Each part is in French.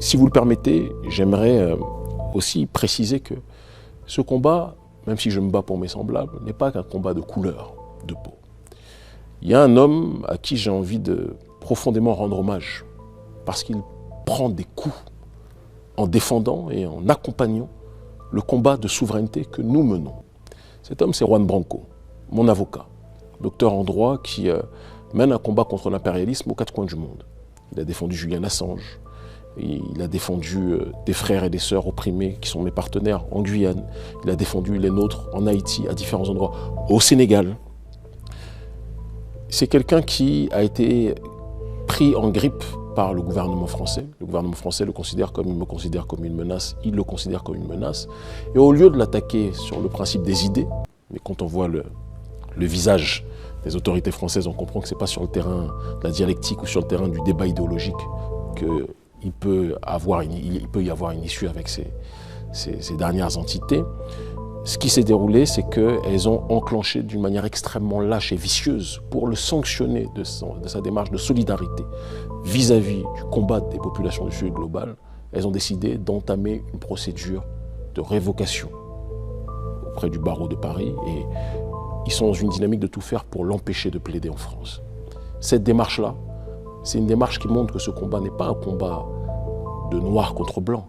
Si vous le permettez, j'aimerais aussi préciser que ce combat, même si je me bats pour mes semblables, n'est pas qu'un combat de couleur de peau. Il y a un homme à qui j'ai envie de profondément rendre hommage, parce qu'il prend des coups en défendant et en accompagnant le combat de souveraineté que nous menons. Cet homme, c'est Juan Branco, mon avocat, docteur en droit qui mène un combat contre l'impérialisme aux quatre coins du monde. Il a défendu Julian Assange, il a défendu des frères et des sœurs opprimés qui sont mes partenaires en Guyane, il a défendu les nôtres en Haïti, à différents endroits, au Sénégal. C'est quelqu'un qui a été pris en grippe par le gouvernement français. Le gouvernement français le considère comme, il me considère comme une menace, il le considère comme une menace. Et au lieu de l'attaquer sur le principe des idées, mais quand on voit le visage des autorités françaises, on comprend que ce n'est pas sur le terrain de la dialectique ou sur le terrain du débat idéologique qu'il peut y avoir une issue avec ces dernières entités. Ce qui s'est déroulé, c'est qu'elles ont enclenché d'une manière extrêmement lâche et vicieuse pour le sanctionner de sa démarche de solidarité vis-à-vis du combat des populations du Sud global. Elles ont décidé d'entamer une procédure de révocation auprès du barreau de Paris et ils sont dans une dynamique de tout faire pour l'empêcher de plaider en France. Cette démarche-là, c'est une démarche qui montre que ce combat n'est pas un combat de noir contre blanc.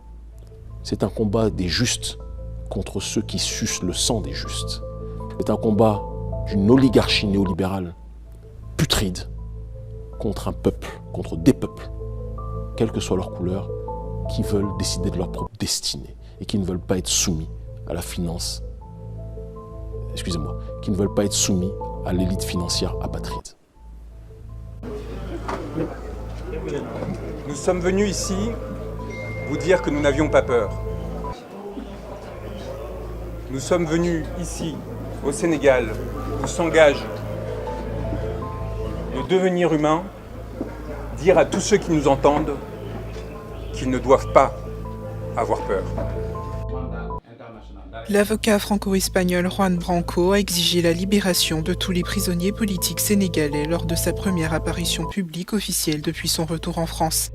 C'est un combat des justes contre ceux qui sucent le sang des justes. C'est un combat d'une oligarchie néolibérale putride contre un peuple, contre des peuples, quelle que soit leur couleur, qui veulent décider de leur propre destinée et qui ne veulent pas être soumis à la finance, qui ne veulent pas être soumis à l'élite financière apatride. Nous sommes venus ici vous dire que nous n'avions pas peur. Nous sommes venus ici, au Sénégal, où s'engage le devenir humain, dire à tous ceux qui nous entendent qu'ils ne doivent pas avoir peur. L'avocat franco-espagnol Juan Branco a exigé la libération de tous les prisonniers politiques sénégalais lors de sa première apparition publique officielle depuis son retour en France.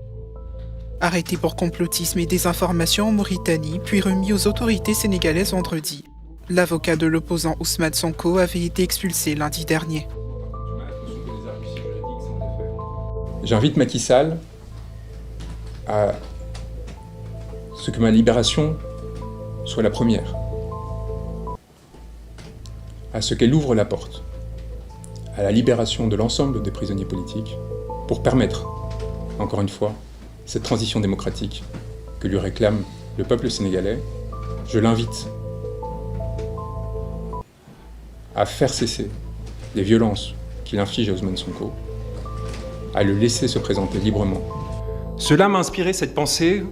Arrêté pour complotisme et désinformation en Mauritanie, puis remis aux autorités sénégalaises vendredi, l'avocat de l'opposant Ousmane Sonko avait été expulsé lundi dernier. J'invite Macky Sall à ce que ma libération soit la première, à ce qu'elle ouvre la porte à la libération de l'ensemble des prisonniers politiques pour permettre, encore une fois, cette transition démocratique que lui réclame le peuple sénégalais. Je l'invite à faire cesser les violences qu'il inflige à Ousmane Sonko, à le laisser se présenter librement. Cela m'a inspiré cette pensée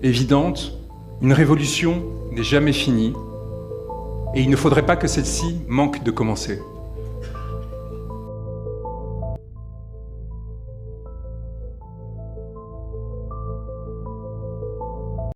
évidente: une révolution n'est jamais finie et il ne faudrait pas que celle-ci manque de commencer.